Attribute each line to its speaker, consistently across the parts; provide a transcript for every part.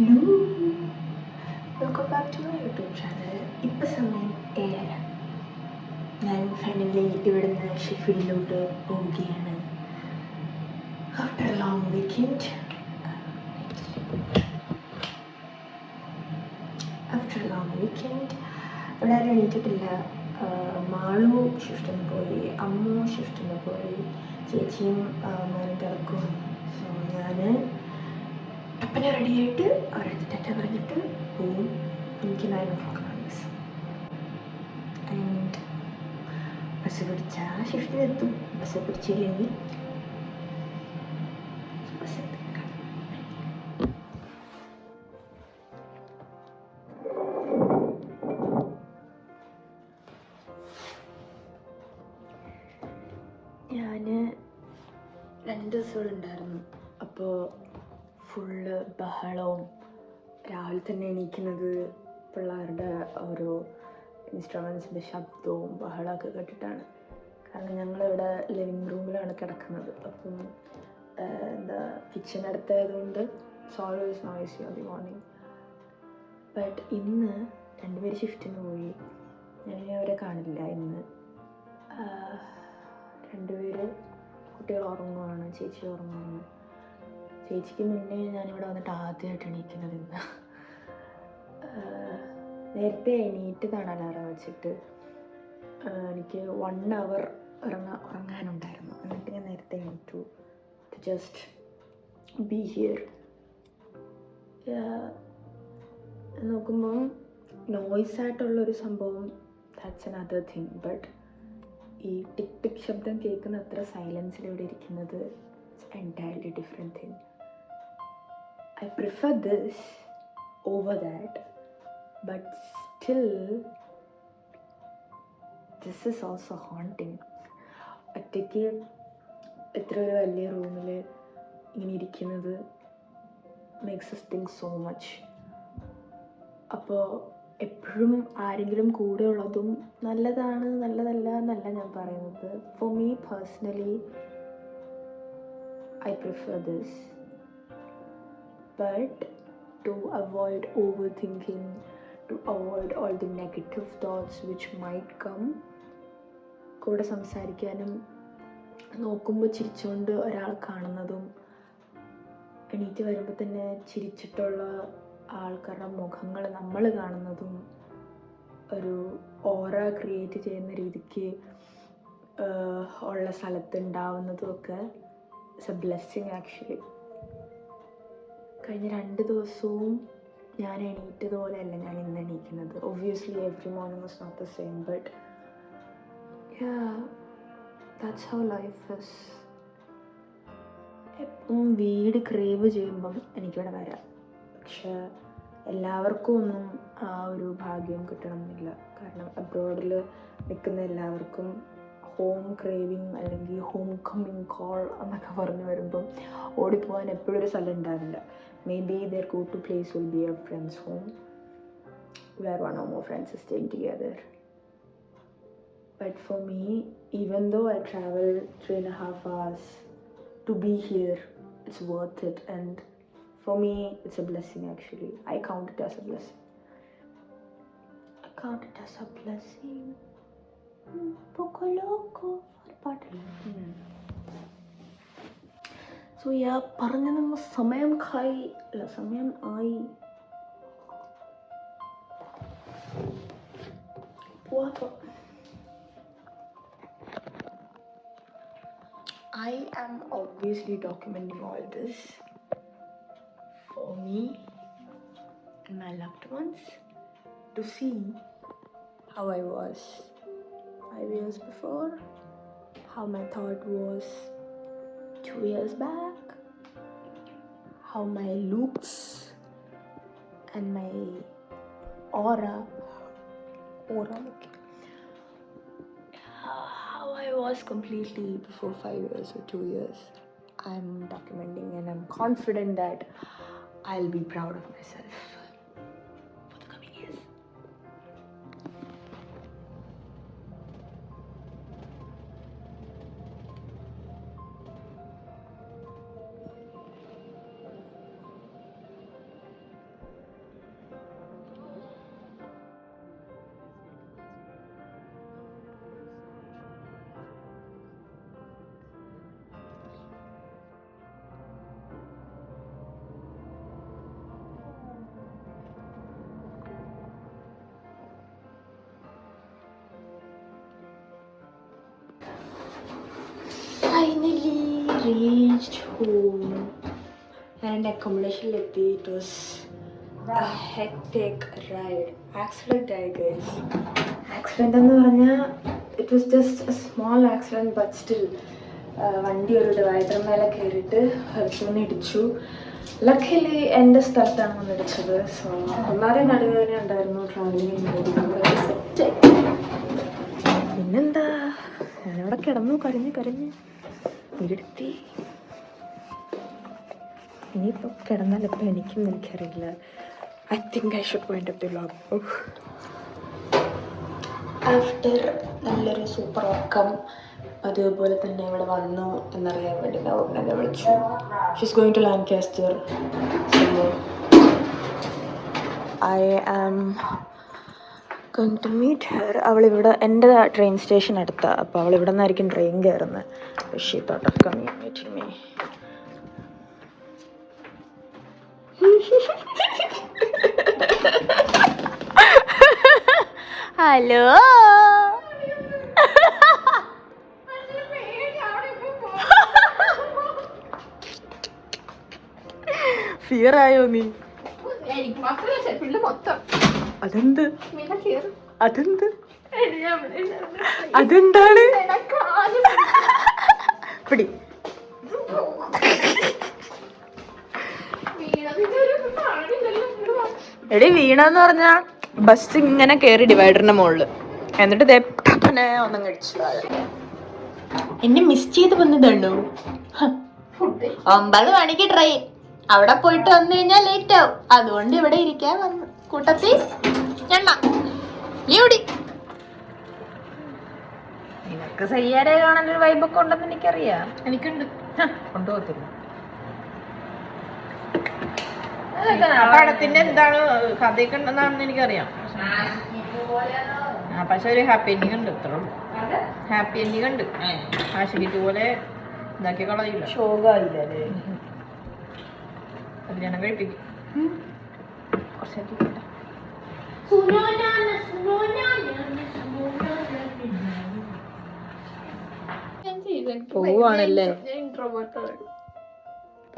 Speaker 1: Hello, welcome back to my YouTube channel. ഇപ്പം സമയം 7:30. ഞാൻ ഫൈനലി ഇവിടുന്ന് ഷെഫീൽഡിലോട്ട് പോവുകയാണ്. ആഫ്റ്റർ ലോങ് വീക്കെൻഡ് ഇവിടെ ആരും എണീറ്റിട്ടില്ല. മാളു ഷിഫ്റ്റിന് പോയി, അമ്മു ഷിഫ്റ്റിന് പോയി, ചേച്ചിയും മോനും കിടക്കുവാണ്. സോ ഞാൻ അപ്പനെ റെഡിയായിട്ട് അവരുടെ ടാറ്റ പറഞ്ഞിട്ട് പോവും. എനിക്ക് 9 o'clock ബസ്. ആൻഡ് ബസ് പിടിച്ചാൽ ഷിഫ്റ്റിലെത്തും. ബസ് പിടിച്ചില്ലെങ്കിൽ ബസ് എത്തും. ഞാൻ 2 ദിവസം ഇവിടെ ഉണ്ടായിരുന്നു. അപ്പോൾ ഫുള്ള് ബഹളവും, രാവിലെ തന്നെ എണീക്കുന്നത് പിള്ളേരുടെ ഓരോ ഇൻസ്ട്രുമെൻസിൻ്റെ ശബ്ദവും ബഹളമൊക്കെ കേട്ടിട്ടാണ്. കാരണം ഞങ്ങളിവിടെ ലിവിങ് റൂമിലാണ് കിടക്കുന്നത്. അപ്പം കിച്ചൺ അടുത്തായതുകൊണ്ട് it's always noisy on the morning. But ഇന്ന് 2 പേര് ഷിഫ്റ്റിന് പോയി. ഞാനിനി അവരെ കാണില്ല ഇന്ന്. 2 പേര് കുട്ടികൾ ഉറങ്ങുവാണ്, ചേച്ചി ഉറങ്ങുവാണ്. ചേച്ചിക്ക് മുന്നേ ഞാനിവിടെ വന്നിട്ട് ആദ്യമായിട്ട് എണീക്കുന്നത് ഇന്ന്. നേരത്തെ എണീറ്റതാണ് അലാറം വെച്ചിട്ട്. എനിക്ക് 1 hour ഉറങ്ങാനുണ്ടായിരുന്നു. എന്നിട്ട് ഞാൻ നേരത്തെ എണീറ്റു ടു ജസ്റ്റ് ബി ഹിയർ. നോക്കുമ്പം നോയ്സായിട്ടുള്ളൊരു സംഭവം, ദാറ്റ്സ് അനദർ തിങ്. ബട്ട് ഈ ടിക് ടിക് ശബ്ദം കേൾക്കുന്ന അത്ര സൈലൻസിൽ ഇവിടെ ഇരിക്കുന്നത് it's entirely different thing. I prefer this over that, but still this is also haunting. ഒറ്റയ്ക്ക് ഇത്ര ഒരു വലിയ റൂമിൽ ഇങ്ങനെ ഇരിക്കുന്നത് makes us think so much. അപ്പോൾ എപ്പോഴും ആരെങ്കിലും കൂടെ ഉള്ളതും നല്ലതാണ്, നല്ലതല്ല എന്നല്ല ഞാൻ പറയുന്നത്. For me personally I prefer this. But to avoid overthinking, to avoid all the negative thoughts which might come, കൂടെ സംസാരിക്കാനും നോക്കുമ്പോൾ ചിരിച്ചുകൊണ്ട് ഒരാൾ കാണുന്നതും എണീറ്റ് വരുമ്പോൾ തന്നെ ചിരിച്ചിട്ടുള്ള ആൾക്കാരുടെ മുഖങ്ങൾ നമ്മൾ കാണുന്നതും ഒരു ഓറ ക്രിയേറ്റ് ചെയ്യുന്ന രീതിക്ക് ഉള്ള സ്ഥലത്ത് ഉണ്ടാവുന്നതും ഒക്കെ ഇറ്റ്സ് എ ബ്ലെസ്സിങ് ആക്ച്വലി. കഴിഞ്ഞ 2 ദിവസവും ഞാൻ എണീറ്റതുപോലെയല്ല ഞാൻ ഇന്ന് എണീക്കുന്നത്. Obviously every morning was not the same, but that's how life is. എപ്പം വീട് ക്രേവ് ചെയ്യുമ്പം എനിക്കിവിടെ വരാം. പക്ഷേ എല്ലാവർക്കും ഒന്നും ആ ഒരു ഭാഗ്യം കിട്ടണമെന്നില്ല. കാരണം അബ്രോഡിൽ നിൽക്കുന്ന എല്ലാവർക്കും ഹോം ക്രേവിങ് അല്ലെങ്കിൽ ഹോം കമ്മിങ് കോൾ എന്നൊക്കെ പറഞ്ഞു വരുമ്പം ഓടിപ്പോകാൻ എപ്പോഴും ഒരു സ്ഥലം ഉണ്ടാവില്ല. Maybe their go-to place will be a friend's home where 1 or more friends are staying together. But for me, even though I travel 3.5 hours to be here, it's worth it. And for me, it's a blessing actually. I count it as a blessing. Poco loco. So പറഞ്ഞു നമ്മൾ സമയം ആയി. I am obviously documenting all this for me and my loved ones to see how I was 5 years before, how my thought was 2 years back, how my looks and my aura, how I was completely before 5 years or 2 years. I'm documenting and I'm confident that I'll be proud of myself for the coming years. home. ഞാൻ എൻ്റെ അക്കോമഡേഷനിലെത്തി. It was a hectic ride. Accident ആയി guys. Accident എന്ന് പറഞ്ഞാൽ it was just a small accident but still വണ്ടി ഒരു divider മേലെ കയറിയിട്ട് ഹെൽത്തിന് ഇടിച്ചു. ലക്കിലി എൻ്റെ സ്ഥലത്താണ് വന്നിടിച്ചത്. സോ ഒന്നാമതേ നടുവേദന ഉണ്ടായിരുന്നു. ട്രാവലിംഗ് സെറ്റായി. പിന്നെന്താ, ഞാനവിടെ കിടന്നു കരഞ്ഞ് ഇരുത്തി. ഇനിയിപ്പോൾ കിടന്നാലിപ്പോൾ എനിക്കറിയില്ല. I think I should wind up the vlog. After നല്ലൊരു സൂപ്പർ ഉറക്കം, അതുപോലെ തന്നെ ഇവിടെ വന്നു എന്നറിയാൻ വേണ്ടി എന്നെ വിളിച്ചു. She's going to Lancaster. So I am going to meet her. അവളിവിടെ എൻ്റെ ട്രെയിൻ സ്റ്റേഷൻ അടുത്താണ്. അപ്പോൾ അവളിവിടെ നിന്നായിരിക്കും ട്രെയിൻ കയറുന്നത്. She thought of coming meeting me. Hello. Fear ആയോ നീ? അതെന്ത് അതെന്താണ് പിടി. എടി വീണെന്ന് പറഞ്ഞാ ബസ് ഇങ്ങനെ കയറി ഡിവൈഡറിന്റെ മുകളിൽ, എന്നിട്ട് ഇതേപ്പനെ ഒന്നും കഴിച്ചു. എന്നെ മിസ് ചെയ്ത് വന്നതാണോ? 9 മണിക്ക് ട്രെയിൻ, അവിടെ പോയിട്ട് വന്നു കഴിഞ്ഞാൽ ലേറ്റ് ആവും. അതുകൊണ്ട് ഇവിടെ ഇരിക്കാൻ വന്നു. കൂട്ടത്തിൽ എണ്ണ ലീടി. നിനക്ക് സയ്യാരെ കാണാനൊരു വൈബൊക്കെ ഉണ്ടെന്ന് എനിക്കറിയാം. എനിക്കുണ്ട്. കൊണ്ടുപോകത്തില്ല. പടത്തിന്റെ എന്താണ് കഥയൊക്കെ ഉണ്ടെന്നാണെന്ന് എനിക്കറിയാം. പക്ഷെ ഒരു ഹാപ്പി എൻഡിങ് ഉണ്ട്. ഇത്ര ഹാപ്പി എൻഡിങ് ഉണ്ട്. ആഷിക്കിറ്റ് പോലെ ഇതാക്കി കളയില്ല. ഷോകായില്ലേ? കല്യാണം കഴിപ്പിക്കും. പോവാണല്ലേ?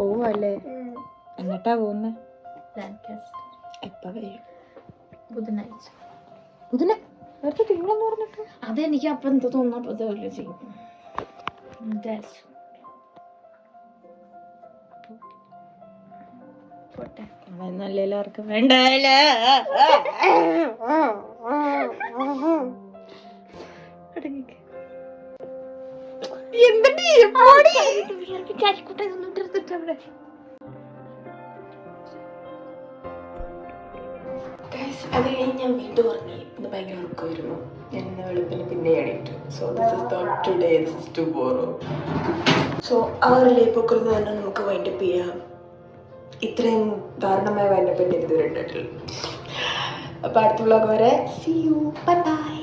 Speaker 1: പോവല്ലേ? എങ്ങട്ടാ പോകുന്നേ? എപ്പ വരും? ബുധനാഴ്ച. നേരത്തെ തിങ്കളെന്ന് പറഞ്ഞിട്ട് അതെനിക്ക് അപ്പം എന്ത് തോന്നപ്പോ ചെയ്യും. നല്ലല്ലോ ആർക്കും വേണ്ടല്ലോ. അത് കഴിഞ്ഞ് ഞാൻ വീണ്ടും ഉറങ്ങി. ഇന്ന് ഭയങ്കര ഉറക്കമായിരുന്നു. ഞാൻ ഇന്ന് വെളുപ്പിന് പിന്നെ എണീറ്റു. So this is not today, this is tomorrow. So ആ ഒരു ലൈപ്പൊക്കെ തന്നെ നമുക്ക് വൈൻഡപ്പ് ചെയ്യാം. ഇത്രയും ദാരുണമായ വൈൻഡപ്പ് എൻ്റെ ഇതുവരെ ഉണ്ടായിട്ടില്ല. അപ്പോൾ അടുത്ത വ്ളോഗ് വരെ see you, bye bye.